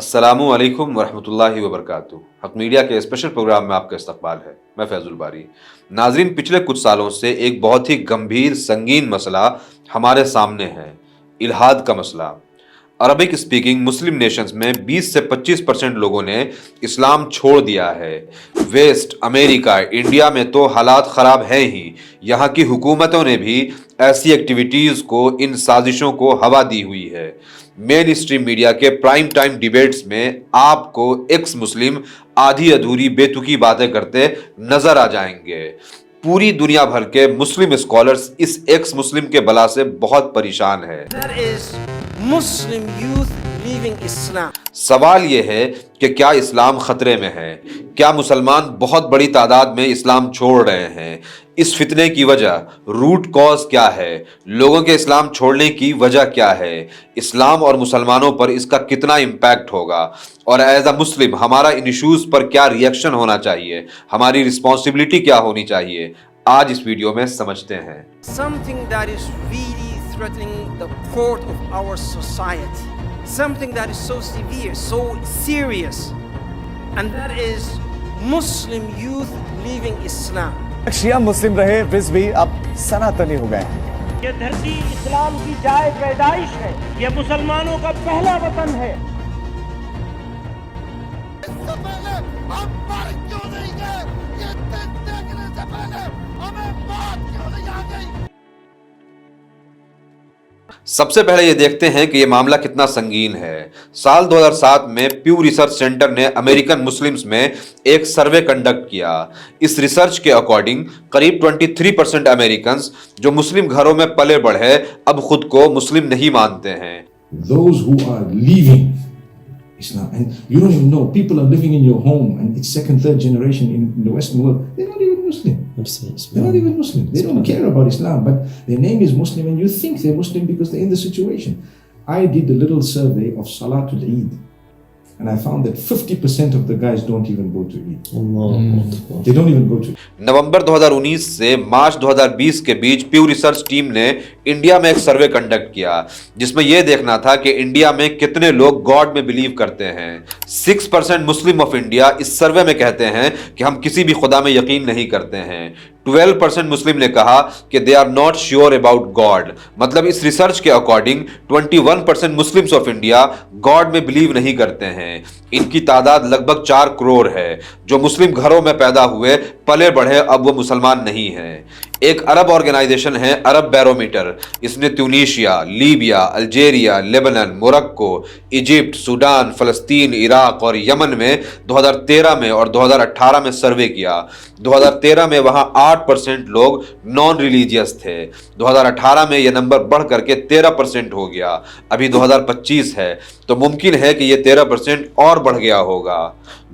السلام علیکم ورحمۃ اللہ وبرکاتہ۔ حق میڈیا کے اسپیشل پروگرام میں آپ کا استقبال ہے۔ میں فیض الباری۔ ناظرین، پچھلے کچھ سالوں سے ایک بہت ہی گمبھیر سنگین مسئلہ ہمارے سامنے ہے، الحاد کا مسئلہ۔ عربک اسپیکنگ مسلم نیشنز میں 20 سے 25% لوگوں نے اسلام چھوڑ دیا ہے۔ ویسٹ، امریکہ، انڈیا میں تو حالات خراب ہیں ہی، یہاں کی حکومتوں نے بھی ایسی ایکٹیویٹیز کو، ان سازشوں کو ہوا دی ہوئی ہے۔ مین اسٹریم میڈیا کے پرائم ٹائم ڈیبیٹس میں آپ کو ایکس مسلم آدھی ادھوری بے تکی باتیں کرتے نظر آ جائیں گے۔ پوری دنیا بھر کے مسلم اسکالرز اس ایکس مسلم کے بلا سے بہت پریشان ہے۔ سوال یہ ہے کہ کیا اسلام خطرے میں ہے؟ کیا مسلمان بہت بڑی تعداد میں اسلام چھوڑ رہے ہیں؟ اس فتنے کی وجہ، روٹ کاز کیا ہے؟ لوگوں کے اسلام چھوڑنے کی وجہ کیا ہے؟ اسلام اور مسلمانوں پر اس کا کتنا امپیکٹ ہوگا؟ اور ایز اے مسلم ہمارا ان ایشوز پر کیا ری ایکشن ہونا چاہیے؟ ہماری رسپانسبلٹی کیا ہونی چاہیے؟ آج اس ویڈیو میں سمجھتے ہیں۔ Something that is really threatening the core of our society. Something that is so severe, so serious. And that is Muslim youth leaving Islam. شیعہ مسلم رہے وز بھی اب سناتنی ہو گئے ہیں۔ یہ دھرتی اسلام کی جائے پیدائش ہے، یہ مسلمانوں کا پہلا وطن ہے۔ اس سے پہلے ہم مر کیوں نہیں گئے؟ یہ دن دیکھنے سے پہلے ہمیں موت کیوں نہیں آ گئی؟ سب سے پہلے یہ دیکھتے ہیں کہ یہ معاملہ کتنا سنگین ہے۔ سال 2007 میں پیو ریسرچ سینٹر نے امریکن مسلمز میں ایک سروے کنڈکٹ کیا۔ اس ریسرچ کے اکارڈنگ قریب 23% امریکنز جو مسلم گھروں میں پلے بڑھے اب خود کو مسلم نہیں مانتے ہیں۔ Those who are leaving Islam, and you don't even know, people are living in your home and it's second, third generation in the Western world, they're not even Muslim. They're not even Muslim. They don't care about Islam, but their name is Muslim and you think they're Muslim because they're in the situation. I did a little survey of Salatul Eid and I found that 50% of the guys don't even go to Eid. They don't even go to Eid. نومبر 2019 سے مارچ 2020 کے بیچ پیو research team نے India میں ایک survey conduct کیا جس میں یہ دیکھنا تھا کہ انڈیا میں کتنے لوگ گاڈ میں بلیو کرتے ہیں۔ 6% مسلم آف انڈیا اس سروے میں کہتے ہیں کہ ہم کسی بھی خدا میں یقین نہیں کرتے ہیں۔ 12% مسلم نے کہا کہ they are not sure about God, مطلب اس ریسرچ کے according 21% Muslims of India God میں بلیو نہیں کرتے ہیں۔ ان کی تعداد لگ بھگ 4 کروڑ ہے جو مسلم گھروں میں پیدا ہوئے، پلے بڑھے، اب وہ مسلمان نہیں ہیں۔ ایک عرب آرگنائزیشن ہے عرب بیرومیٹر، اس نے Tunisia, Libya, Algeria, Lebanon, Morocco, Egypt, Sudan, فلسطین، عراق اور یمن میں 2013 میں اور 2018 میں سروے کیا۔ 2013 میں وہاں 8% لوگ نان ریلیجیس تھے، 2018 میں یہ نمبر بڑھ کر کے 13% ہو گیا، ابھی 2025 ہے تو ممکن ہے کہ یہ 13% اور بڑھ گیا ہوگا۔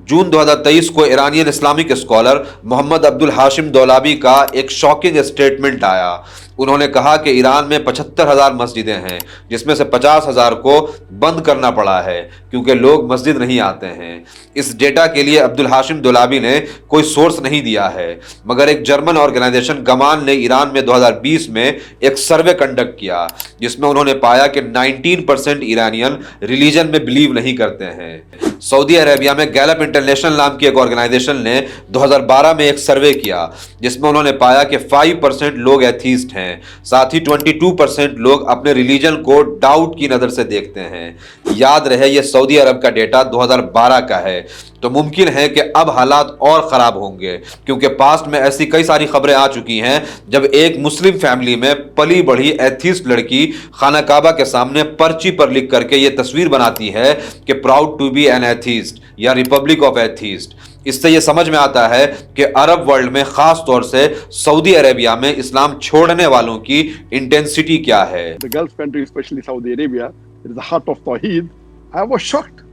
جون 2023 کو ایرانین اسلامک اسکالر محمد عبدالحاشم دولابی کا ایک شاکنگ اسٹیٹمنٹ آیا۔ انہوں نے کہا کہ ایران میں 75,000 مسجدیں ہیں جس میں سے 50,000 کو بند کرنا پڑا ہے کیونکہ لوگ مسجد نہیں آتے ہیں۔ اس ڈیٹا کے لیے عبدالحاشم دولابی نے کوئی سورس نہیں دیا ہے، مگر ایک جرمن آرگنائزیشن گمان نے ایران میں 2020 میں ایک سروے کنڈکٹ کیا جس میں انہوں نے پایا کہ 19% ایرانین ریلیجن میں بلیو نہیں کرتے ہیں۔ سعودی عربیہ میں گیلپ انٹرنیشنل نام کی ایک آرگنائزیشن نے 2012 میں ایک سروے کیا جس میں انہوں نے پایا کہ 5% لوگ ایتھیسٹ ہیں، ساتھ ہی 22% لوگ اپنے ریلیجن کو ڈاؤٹ کی نظر سے دیکھتے ہیں۔ یاد رہے یہ سعودی عرب کا ڈیٹا 2012 کا ہے، تو ممکن ہے کہ اب حالات اور خراب ہوں گے کیونکہ پاسٹ میں ایسی کئی ساری خبریں آ چکی ہیں جب ایک مسلم فیملی میں پلی بڑھی ایتھیسٹ لڑکی خانہ کعبہ کے سامنے پرچی پر لکھ کر کے یہ تصویر بناتی ہے کہ proud to be an atheist یا ریپبلک آف ایتھیسٹ۔ اس سے یہ سمجھ میں آتا ہے کہ عرب ورلڈ میں خاص طور سے سعودی عربیہ میں اسلام چھوڑنے والوں کی انٹینسٹی کیا ہے۔ The Gulf country, especially Saudi Arabia, it is the heart of Tawheed. I was shocked.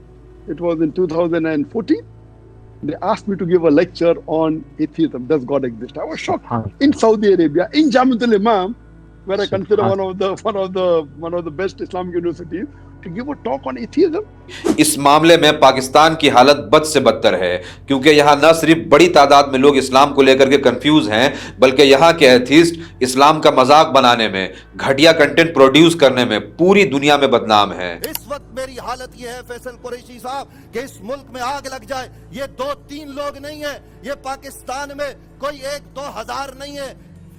It was in 2014. They asked me to give a lecture on atheism. Does God exist? I was shocked. In Saudi Arabia, in Jamiatul Imam, where I consider one of the best Islamic universities, to give a talk on atheism. इस मामले में पाकिस्तान की हालत बद से बदतर है, क्योंकि यहाँ न सिर्फ बड़ी तादाद में लोग इस्लाम को लेकर के कंफ्यूज हैं, बल्कि यहाँ के एथीस्ट इस्लाम का मजाक बनाने में, घटिया कंटेंट प्रोड्यूस करने में पूरी दुनिया में बदनाम हैं। इस वक्त मेरी हालत ये है फैसल कुरैशी साहब कि इस मुल्क में आग लग जाए, ये 2-3 लोग नहीं है, ये पाकिस्तान में कोई 1-2 हजार नहीं है।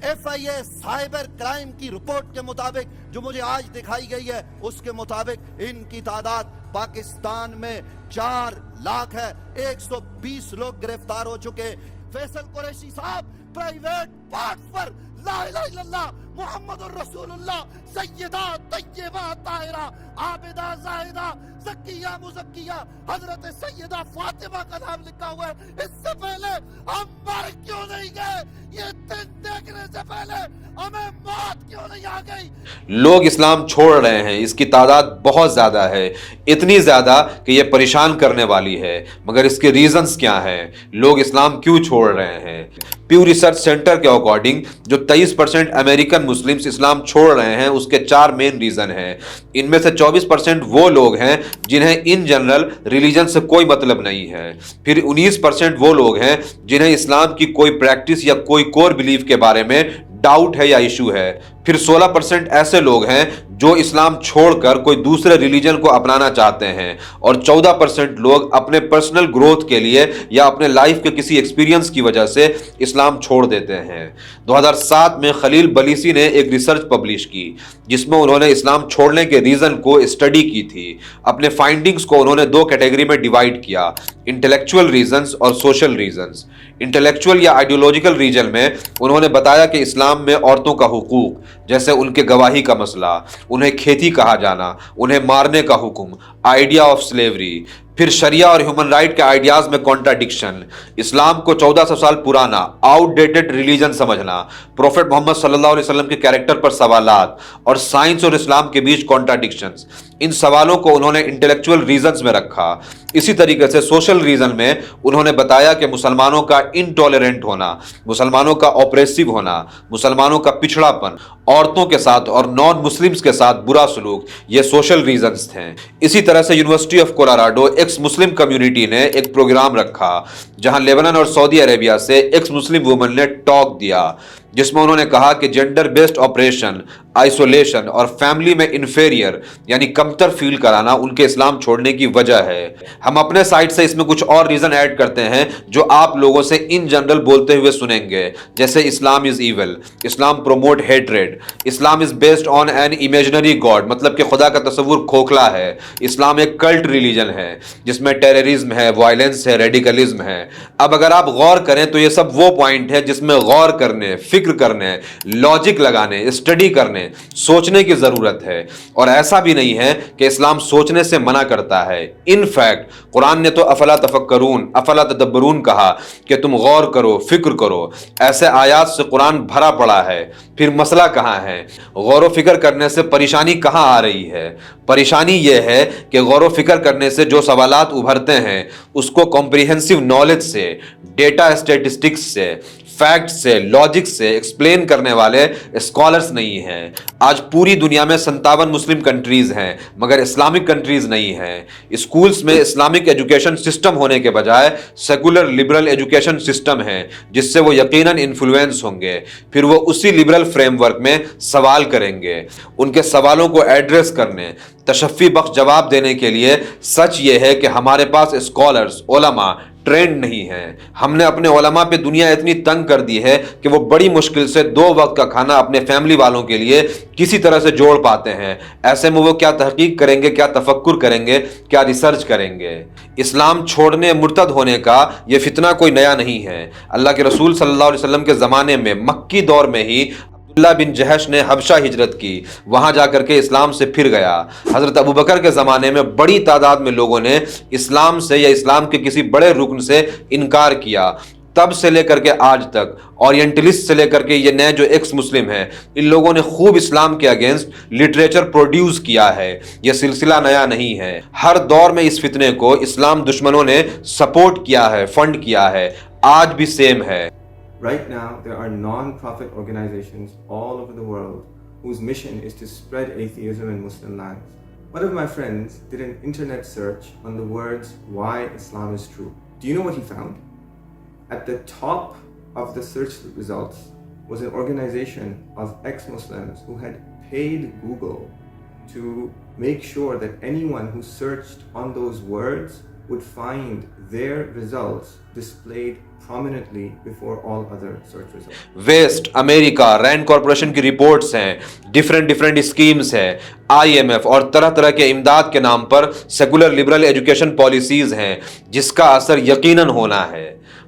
FIA साइबर क्राइम की रिपोर्ट के मुताबिक जो मुझे आज दिखाई गई है, उसके मुताबिक इनकी तादाद पाकिस्तान में 4 लाख है। 120 लोग गिरफ्तार हो चुके। फैसल कुरैशी साहब प्राइवेट पार्ट पर ला इलाहा इल्लल्लाह मुहम्मदुर रसूलुल्लाह सय्यदा तय्यबा ताहिरा आबिदा जाहिदा ज़किया मुज़क्किया हजरत सय्यदा फातिमा का नाम लिखा हुआ है। इससे पहले हम मर क्यों नहीं गए? ये दिन देखने से पहले हमें मौत क्यों नहीं आ गई? लोग इस्लाम छोड़ रहे हैं, इसकी तादाद बहुत ज्यादा है, इतनी ज्यादा कि ये परेशान करने वाली है। मगर इसके रीजंस क्या हैं? लोग इस्लाम क्यों छोड़ रहे हैं? प्यू रिसर्च सेंटर के अकॉर्डिंग जो 23% अमेरिकन मुस्लिम्स इस्लाम छोड़ रहे हैं, उसके 4 मेन रीजन हैं। इनमें से 24% वो लोग हैं जिन्हें इन जनरल रिलीजन से कोई मतलब नहीं है। फिर 19% वो लोग हैं जिन्हें इस्लाम की कोई प्रैक्टिस या कोई कोर बिलीफ के बारे में डाउट है या इशू है। फिर 16% ऐसे लोग हैं जो इस्लाम छोड़कर कोई दूसरे रिलीजन को अपनाना चाहते हैं, और 14% लोग अपने पर्सनल ग्रोथ के लिए या अपने लाइफ के किसी एक्सपीरियंस की वजह से इस्लाम छोड़ देते हैं। 2007 में खलील बलीसी ने एक रिसर्च पब्लिश की जिसमें उन्होंने इस्लाम छोड़ने के रीजन को स्टडी की थी। अपने फाइंडिंग्स को उन्होंने 2 कैटेगरी में डिवाइड किया, इंटेलेक्चुअल रीजंस और सोशल रीजंस। इंटेलेक्चुअल या आइडियोलॉजिकल रीजन में उन्होंने बताया कि इस्लाम में औरतों का हुकूक, जैसे उनके गवाही का मसला, उन्हें खेती कहा जाना, उन्हें मारने का हुक्म, आइडिया ऑफ स्लेवरी। फिर शरिया और ह्यूमन राइट के आइडियाज में कॉन्ट्राडिक्शन, इस्लाम को 1400 साल पुराना आउटडेटेड रिलीजन समझना, प्रोफेट मोहम्मद सल्लल्लाहु अलैहि वसल्लम के कैरेक्टर पर सवालात, और साइंस और इस्लाम के बीच कॉन्ट्राडिक्शंस। इन सवालों को उन्होंने इंटेलेक्चुअल रीजंस में रखा। इसी तरीके से सोशल रीजन में उन्होंने बताया कि मुसलमानों का इनटॉलरेंट होना, मुसलमानों का ऑपरेसिव होना, मुसलमानों का पिछड़ापन, औरतों के साथ और नॉन मुस्लिम्स के साथ बुरा सलूक, ये सोशल रीजंस थे। इसी तरह से university of Colorado x Muslim community ने एक प्रोग्राम रखा जहां लेबनान और सऊदी अरेबिया से एक्स मुस्लिम वुमन ने टॉक दिया, जिसमें उन्होंने कहा कि जेंडर बेस्ड ऑपरेशन, आइसोलेशन और फैमिली में इन्फेरियर यानी कमतर फील कराना उनके इस्लाम छोड़ने की वजह है। हम अपने साइड से इसमें कुछ और रीजन ऐड करते हैं जो आप लोगों से इन जनरल बोलते हुए सुनेंगे, जैसे Islam is evil, Islam promote hatred, Islam is based on an imaginary God, मतलब कि खुदा का तस्वुर खोखला है, इस्लाम एक कल्ट रिलीजन है जिसमें टेररिज्म है, वायलेंस है, रेडिकलिज्म है। अब अगर आप गौर करें तो ये सब वो पॉइंट है जिसमें गौर करने, फिक्र करने, लॉजिक लगाने, स्टडी करने, सोचने की जरूरत है। और ऐसा भी नहीं है कि इस्लाम सोचने से मना करता है। इनफैक्ट कुरान ने तो अफला तफक्करून, अफला तदब्बरून कहा कि तुम गौर करो, फिक्र करो। ऐसे आयात से कुरान भरा पड़ा है। फिर मसला कहाँ है? गौर व फिक्र करने से परेशानी कहाँ आ रही है? परेशानी यह है कि गौर व फिक्र करने से जो सवालात उभरते हैं उसको कॉम्प्रिहेंसिव नॉलेज से, डेटा स्टैटिस्टिक्स से, फैक्ट से, लॉजिक से एक्सप्लेन करने वाले स्कॉलर्स नहीं हैं। आज पूरी दुनिया में 57 मुस्लिम कंट्रीज हैं मगर इस्लामिक कंट्रीज नहीं हैं। स्कूल्स में इस्लामिक एजुकेशन सिस्टम होने के बजाय सेकुलर लिबरल एजुकेशन सिस्टम है जिससे वो यकीनन इन्फ्लुएंस होंगे। फिर वो उसी लिबरल फ्रेमवर्क में सवाल करेंगे। उनके सवालों को एड्रेस करने, तशफ़ी बख्श जवाब देने के लिए सच ये है कि हमारे पास स्कॉलर्स, उलमा ट्रेंड नहीं है। हमने अपने उलमा पे दुनिया इतनी तंग कर दी है कि वो बड़ी मुश्किल से 2 वक्त का खाना अपने फैमिली वालों के लिए किसी तरह से जोड़ पाते हैं। ऐसे में वो क्या तहकीक करेंगे, क्या तफक्कुर करेंगे, क्या रिसर्च करेंगे? इस्लाम छोड़ने, मुर्तद होने का ये फितना कोई नया नहीं है। अल्लाह के रसूल सल्लल्लाहु अलैहि वसल्लम के ज़माने में मक्की दौर में ही अब्दुल्ला बिन जहश ने हबशा हिजरत की, वहां जाकर के इस्लाम से फिर गया। हजरत अबू बकर के ज़माने में बड़ी तादाद में लोगों ने इस्लाम से या इस्लाम के किसी बड़े रुकन से इनकार किया। तब से लेकर के आज तक, ओरिएंटलिस्ट से लेकर के ये नए जो एक्स मुस्लिम हैं, इन लोगों ने खूब इस्लाम के अगेंस्ट लिटरेचर प्रोड्यूस किया है। यह सिलसिला नया नहीं है। हर दौर में इस फितने को इस्लाम दुश्मनों ने सपोर्ट किया है, फंड किया है। आज भी सेम है। Right now, there are non-profit organizations all over the world whose mission is to spread atheism in Muslim lands. One of my friends did an internet search on the words "why Islam is true." Do you know what he found? At the top of the search results was an organization of ex-Muslims who had paid Google to make sure that anyone who searched on those words would find their results displayed prominently before all other search results. West America Rand Corporation की reports हैं, different schemes हैं, IMF और तरह तरह के इमदाद के नाम पर सेकुलर लिबरल एजुकेशन पॉलिसीज हैं, जिसका असर यकीनन होना है।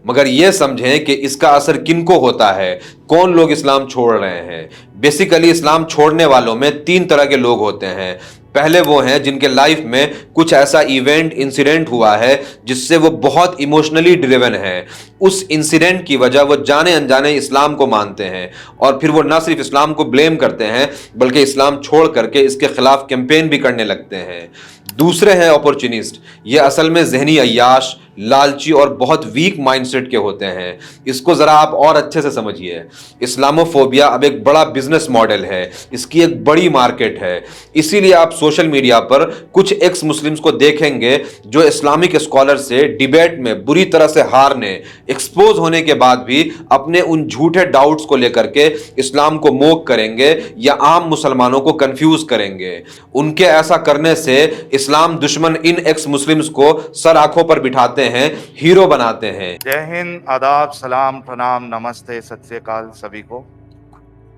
मगर यह समझें कि इसका असर किनको होता है, कौन लोग इस्लाम छोड़ रहे हैं। बेसिकली इस्लाम छोड़ने वालों में 3 तरह के लोग होते हैं। पहले वो हैं जिनके लाइफ में कुछ ऐसा इवेंट इंसिडेंट हुआ है जिससे वो बहुत इमोशनली ड्रिवन है। उस इंसिडेंट की वजह वो जाने अनजाने इस्लाम को मानते हैं और फिर वो ना सिर्फ इस्लाम को ब्लेम करते हैं बल्कि इस्लाम छोड़ करके इसके खिलाफ कैंपेन भी करने लगते हैं। दूसरे हैं अपॉर्चुनिस्ट। ये असल में जहनी अय्याश, लालची और बहुत वीक माइंडसेट के होते हैं। इसको ज़रा आप और अच्छे से समझिए। इस्लामोफोबिया अब एक बड़ा बिजनेस मॉडल है, इसकी एक बड़ी मार्केट है। इसीलिए आप सोशल मीडिया पर कुछ एक्स मुस्लिम्स को देखेंगे जो इस्लामिक स्कॉलर से डिबेट में बुरी तरह से हारने, एक्सपोज होने के बाद भी अपने उन झूठे डाउट्स को लेकर के इस्लाम को मोक करेंगे या आम मुसलमानों को कंफ्यूज करेंगे। उनके ऐसा करने से इस्लाम दुश्मन इन एक्स मुस्लिम्स को सर आंखों पर बिठाते हैं, हीरो बनाते हैं। जय हिंद, आदाब, सलाम, प्रणाम, नमस्ते, सत श्री अकाल सभी को।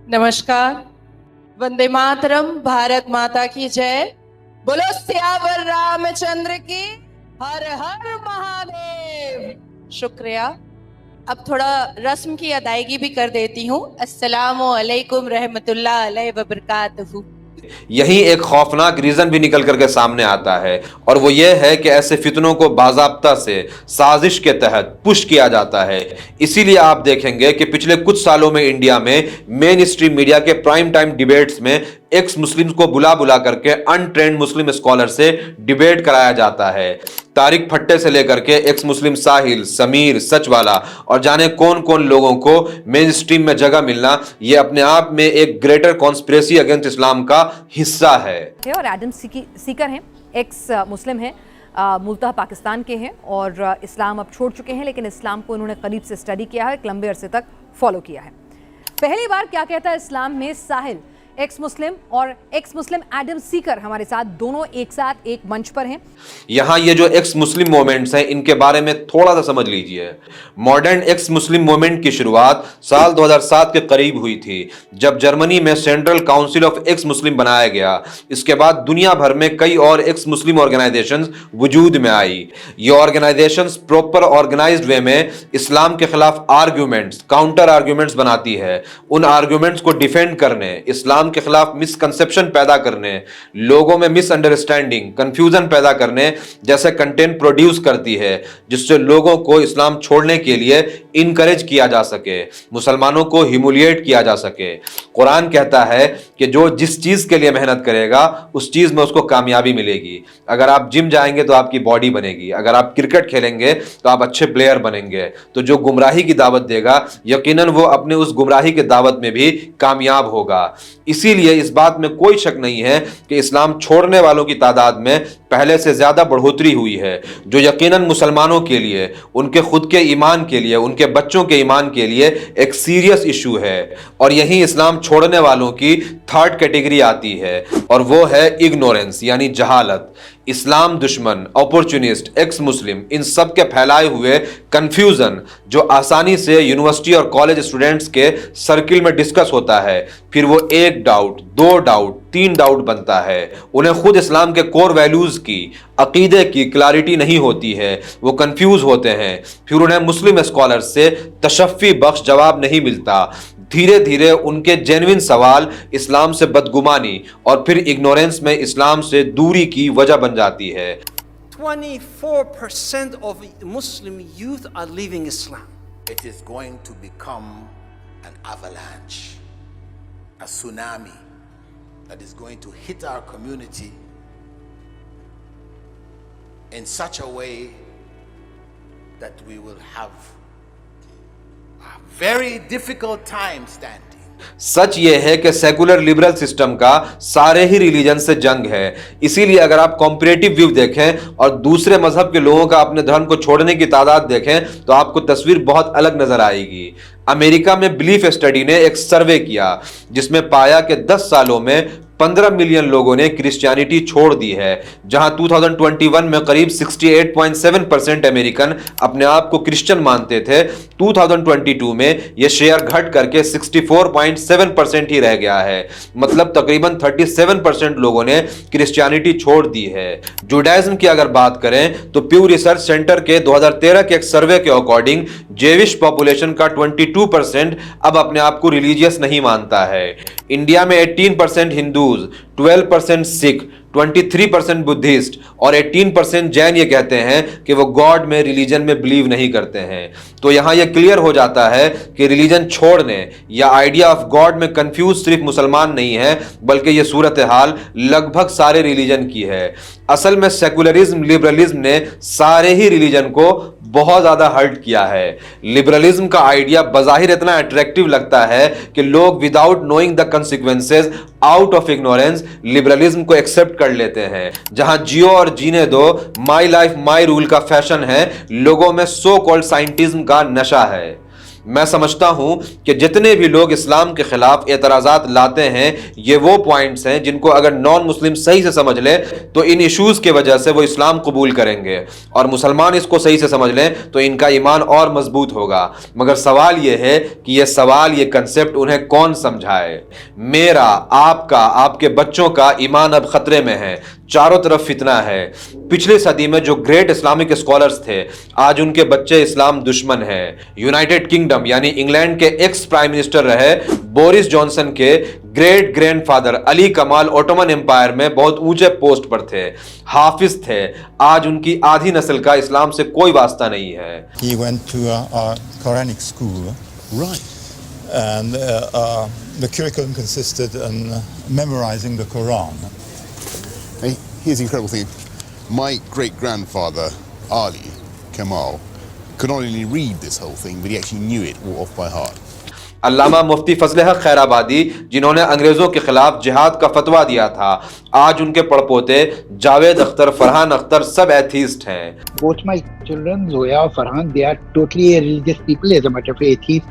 नमस्कार, वंदे मातरम, भारत माता की जय, बोलो सियावर रामचंद्र की, हर हर महादेव। शुक्रिया। अब थोड़ा रस्म की अदायगी भी कर देती हूँ। अस्सलामु अलैकुम रहमतुल्लाह अलैहि व बरकातहू। यही एक खौफनाक रीजन भी निकल करके सामने आता है और वो ये है कि ऐसे फितनों को बाज़ाब्ता से साजिश के तहत पुश किया जाता है। इसीलिए आप देखेंगे कि पिछले कुछ सालों में इंडिया में मेन स्ट्रीम मीडिया के प्राइम टाइम डिबेट्स में एक्स मुस्लिम्स को बुला करके अनट्रेंड मुस्लिम स्कॉलर से डिबेट कराया जाता है। तारिक फट्टे से लेकर के एक्स मुस्लिम साहिल, समीर, सचवाला और जाने कौन कौन लोगों को मेन स्ट्रीम में जगह मिलना ये अपने आप में एक ग्रेटर कॉन्स्पिरेसी अगेंस्ट इस्लाम का हिस्सा है। और एडम सीकर हैं, एक्स मुस्लिम हैं, मूलतः पाकिस्तान के हैं और इस्लाम अब छोड़ चुके हैं, लेकिन इस्लाम को इन्होंने करीब से स्टडी किया है, एक लंबे अरसे तक फॉलो किया है। पहली बार क्या कहता है इस्लाम में साहिल, एक्स मुस्लिम और एक्स मुस्लिम एडम सीकर हमारे साथ दोनों एक साथ एक मंच पर हैं। यहां ये जो एक्स मुस्लिम मूवमेंट्स हैं इनके बारे में थोड़ा सा समझ लीजिए। मॉडर्न एक्स मुस्लिम मूवमेंट की शुरुआत साल 2007 के करीब हुई थी जब जर्मनी में सेंट्रल काउंसिल ऑफ एक्स मुस्लिम बनाया गया। इसके बाद दुनिया भर में कई और एक्स मुस्लिम ऑर्गेनाइजेशंस वजूद में आई। ये ऑर्गेनाइजेशंस प्रॉपर ऑर्गेनाइज्ड वे में इस्लाम के खिलाफ आर्ग्यूमेंट्स, काउंटर आर्ग्यूमेंट्स बनाती है। उन आर्ग्यूमेंट्स को डिफेंड करने, इस्लाम के खिलाफ मिसकंसेप्शन पैदा करने, लोगों में मिसअंडरस्टैंडिंग, कंफ्यूजन पैदा करने जैसे कंटेंट प्रोड्यूस करती है जिससे लोगों को इस्लाम छोड़ने के लिए इनकरेज किया जा सके, मुसलमानों को ह्यूमिलिएट किया जा सके। कुरान कहता है कि जो जिस चीज के लिए मेहनत करेगा उस चीज में उसको कामयाबी मिलेगी। अगर आप जिम जाएंगे तो आपकी बॉडी बनेगी, अगर आप क्रिकेट खेलेंगे तो आप अच्छे प्लेयर बनेंगे। तो जो गुमराही की दावत देगा यकीनन वो अपने उस गुमराही के दावत में भी कामयाब होगा। इसीलिए इस बात में कोई शक नहीं है कि इस्लाम छोड़ने वालों की तादाद में पहले से ज्यादा बढ़ोतरी हुई है, जो यकीनन मुसलमानों के लिए, उनके खुद के ईमान के लिए, उनके बच्चों के ईमान के लिए एक सीरियस इशू है। और यही इस्लाम छोड़ने वालों की थर्ड कैटेगरी आती है और वो है इग्नोरेंस यानी जहालत। इस्लाम दुश्मन, अपॉर्चुनिस्ट, एक्स मुस्लिम, इन सब के फैलाए हुए कंफ्यूजन जो आसानी से यूनिवर्सिटी और कॉलेज स्टूडेंट्स के सर्किल में डिस्कस होता है, फिर वो एक डाउट, 2 डाउट, 3 डाउट बनता है। उन्हें खुद इस्लाम के कोर वैल्यूज की, अकीदे की क्लैरिटी नहीं होती है, वो कंफ्यूज होते हैं। फिर उन्हें मुस्लिम स्कॉलर से तशफ़ी बख्श जवाब नहीं मिलता। धीरे धीरे उनके जेन्युइन सवाल इस्लाम से बदगुमानी और फिर इग्नोरेंस में इस्लाम से दूरी की वजह बन जाती है। 24% of Muslim youth are leaving Islam. It is going to become an avalanche, a tsunami that is going to hit our community in such a way that we will have a very difficult time standing. सच ये है कि secular liberal system का सारे ही religion से जंग है। इसीलिए अगर आप कॉम्परेटिव व्यू देखें और दूसरे मजहब के लोगों का अपने धर्म को छोड़ने की तादाद देखें तो आपको तस्वीर बहुत अलग नजर आएगी। अमेरिका में बिलीफ स्टडी ने एक सर्वे किया जिसमें पाया कि 10 सालों में 15 मिलियन लोगों ने क्रिश्चियनिटी छोड़ दी है, जहां 2021 में करीब 68.7% अमेरिकन अपने आप को क्रिश्चियन मानते थे। 2022 में यह शेयर घट करके 64.7% ही रह गया है, मतलब तकरीबन 37% लोगों ने क्रिश्चियनिटी छोड़ दी है। जुडाइज्म की अगर बात करें तो प्यू रिसर्च सेंटर के 2013 के एक सर्वे के अकॉर्डिंग जेविश पॉपुलेशन का 22% अब अपने आप को रिलीजियस नहीं मानता है। इंडिया में 18% हिंदूज, 12% सिख, 23% बुद्धिस्ट और 18% जैन ये कहते हैं कि वो गॉड में, रिलीजन में बिलीव नहीं करते हैं। तो यहां ये क्लियर हो जाता है कि रिलीजन छोड़ने या आइडिया ऑफ गॉड में कंफ्यूज सिर्फ मुसलमान नहीं है, बल्कि ये सूरत हाल लगभग सारे रिलीजन की है। असल में सेकुलरिज्म, लिबरलिज्म ने सारे ही रिलीजन को बहुत ज्यादा हर्ट किया है। लिबरलिज्म का आइडिया बजाहिर इतना अट्रैक्टिव लगता है कि लोग without knowing the consequences, out of ignorance liberalism को एक्सेप्ट कर लेते हैं। जहां जियो और जीने दो, माई लाइफ माई रूल का फैशन है, लोगों में सो कॉल्ड साइंटिज्म का नशा है। मैं समझता हूं कि जितने भी लोग इस्लाम के खिलाफ एतराज़ात लाते हैं ये वो पॉइंट्स हैं जिनको अगर नॉन मुस्लिम सही से समझ ले तो इन इश्यूज के वजह से वो इस्लाम कबूल करेंगे, और मुसलमान इसको सही से समझ लें तो इनका ईमान और मजबूत होगा। मगर सवाल ये है कि ये सवाल, ये कंसेप्ट उन्हें कौन समझाए। मेरा, आपका, आपके बच्चों का ईमान अब खतरे में है। चारों तरफ फितना है। पिछली सदी में जो ग्रेट इस्लामिक स्कॉलर्स थे आज उनके बच्चे इस्लाम दुश्मन हैं। यूनाइटेड किंगडम यानी इंग्लैंड के एक्स प्राइम मिनिस्टर रहे बोरिस जॉनसन के ग्रेट ग्रैंडफादर अली कमाल ओटोमन एम्पायर में बहुत ऊंचे पोस्ट पर थे, हाफिज थे। आज उनकी आधी नस्ल का इस्लाम से कोई वास्ता नहीं है। He went to a Quranic school. Right. And the curriculum consisted in memorizing the Quran. Hey, here's the incredible thing. My great-grandfather, Ali Kamal, could not only read this whole thing, but he actually knew it all off by heart. अल्लामा मुफ्ती फजल हक खैराबादी, जिन्होंने अंग्रेजों के खिलाफ जिहाद का फतवा दिया था, आज उनके पड़पोते जावेद अख्तर, फरहान अख्तर सब एथीस्ट हैं। Both my children, Zoya and Farhan, they are totally religious people. As a matter of fact, atheist.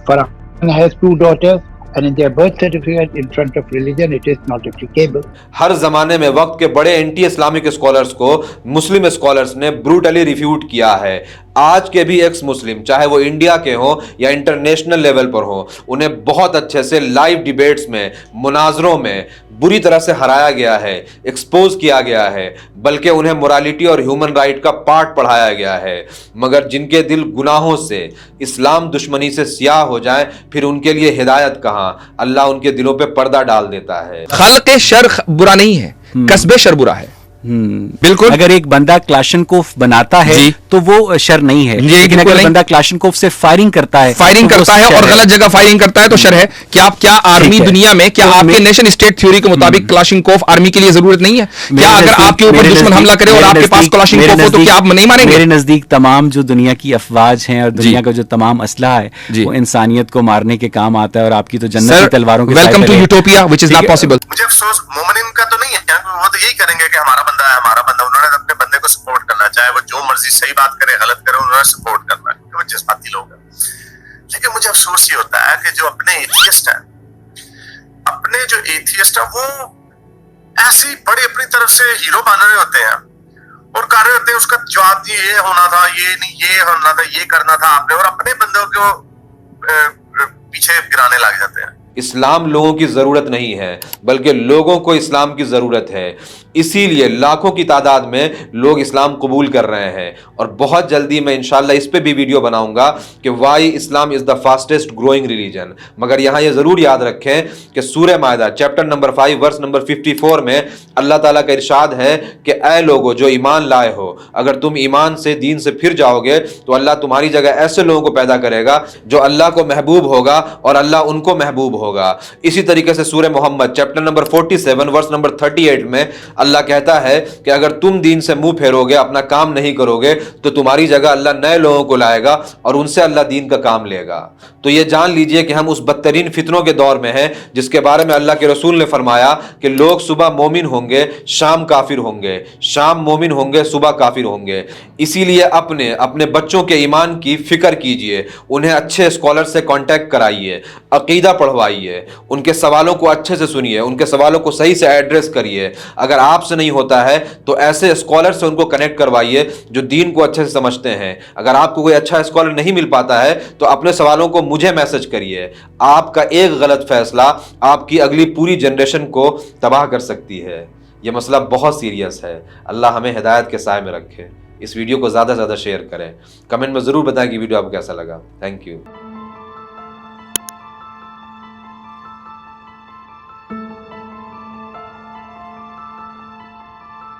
Farhan has 2 daughters. And in their birth certificate, in front of religion, it is not applicable. हर जमाने में वक्त के बड़े anti Islamic scholars को मुस्लिम scholars ने brutally refute किया है। आज के भी एक्स मुस्लिम, चाहे वो इंडिया के हों या इंटरनेशनल लेवल पर हों, उन्हें बहुत अच्छे से लाइव डिबेट्स में, मुनाजरों में बुरी तरह से हराया गया है, एक्सपोज किया गया है, बल्कि उन्हें मोरालिटी और ह्यूमन राइट का पाठ पढ़ाया गया है। मगर जिनके दिल गुनाहों से, इस्लाम दुश्मनी से स्याह हो जाए, फिर उनके लिए हिदायत कहाँ? अल्लाह उनके दिलों पे पर्दा डाल देता है। खल्क़े शर बुरा नहीं है, कस्बे शर बुरा है। बिल्कुल। अगर एक बंदा क्लाशनकोफ बनाता है तो वो शर नहीं है, लेकिन अगर बंदा क्लाशनकोफ से फायरिंग करता है और गलत जगह फायरिंग करता है तो शर है। क्या आर्मी दुनिया में, क्या आपके नेशन स्टेट थ्योरी के मुताबिक क्लाशनकोफ आर्मी के लिए जरूरत नहीं है? क्या अगर आपके ऊपर दुश्मन हमला करे और आपके पास क्लाशनकोफ हो तो क्या आप नहीं मारेंगे? मेरे नजदीक तमाम जो दुनिया की अफवाज हैं और दुनिया का जो तमाम असलहा है वो इंसानियत को मारने के काम आता है, और आपकी तो जन्नत की तलवारों के साथ। Welcome to utopia which is not possible. मुझे अफसोस मोमिन का तो नहीं है, वो तो यही करेंगे कि हमारा बंदा है, हमारा बंदा। उन्होंने अपने बंदे को सपोर्ट करना, चाहे वो जो मर्जी सही बात करे गलत करे, उन्होंने सपोर्ट करना है, वो जज्बाती लोग हैं। लेकिन मुझे अफसोस ये होता है कि जो अपने एथियस्ट हैं, वो ऐसे ही बड़े अपनी तरफ से हीरो बन रहे होते हैं और कर रहे होते हैं उसका जवाब ये होना था, ये नहीं, ये होना था, ये करना था आपने, और अपने बंदों को पीछे गिराने लग जाते हैं। इस्लाम लोगों की ज़रूरत नहीं है, बल्कि लोगों को इस्लाम की ज़रूरत है। इसीलिए लाखों की तादाद में लोग इस्लाम कबूल कर रहे हैं, और बहुत जल्दी मैं इंशाल्लाह इस पे भी वीडियो बनाऊंगा कि why Islam is the fastest growing religion. मगर यहाँ ये ज़रूर याद रखें कि सूरह Maidah chapter number 5 verse number 54 में अल्लाह ताला का इरशाद है कि ऐ लोगो जो ईमान लाए हो, अगर तुम ईमान से, दीन से फिर जाओगे तो अल्लाह तुम्हारी जगह ऐसे लोगों को पैदा करेगा जो अल्लाह को महबूब होगा और अल्लाह उनको महबूब होगा। इसी तरीके से सूरह Muhammad chapter number 47 verse number 38 में اللہ کہتا ہے کہ اگر تم دین سے منہ پھیرو گے, اپنا کام نہیں کرو گے, تو تمہاری جگہ اللہ نئے لوگوں کو لائے گا اور ان سے اللہ دین کا کام لے گا. تو یہ جان لیجئے کہ ہم اس بدترین فتنوں کے دور میں ہیں جس کے بارے میں اللہ کے رسول نے فرمایا کہ لوگ صبح مومن ہوں گے, شام کافر ہوں گے, شام مومن ہوں گے, صبح کافر ہوں گے. اسی لیے اپنے بچوں کے ایمان کی فکر کیجئے, انہیں اچھے اسکالر سے کانٹیکٹ کرائیے, عقیدہ پڑھوائیے, ان کے سوالوں کو اچھے سے سنیے, ان کے سوالوں کو صحیح سے ایڈریس کریے. اگر آپ سے نہیں ہوتا ہے تو ایسے اسکالر سے ان کو کنیکٹ کروائیے جو دین کو اچھے سے سمجھتے ہیں. اگر آپ کو کوئی اچھا اسکالر نہیں مل پاتا ہے تو اپنے سوالوں کو مجھے میسج کریے. آپ کا ایک غلط فیصلہ آپ کی اگلی پوری جنریشن کو تباہ کر سکتی ہے. یہ مسئلہ بہت سیریس ہے. اللہ ہمیں ہدایت کے سائے میں رکھے. اس ویڈیو کو زیادہ سے زیادہ شیئر کریں. کمنٹ میں ضرور بتائیں کہ ویڈیو آپ کو کیسا لگا. Thank you.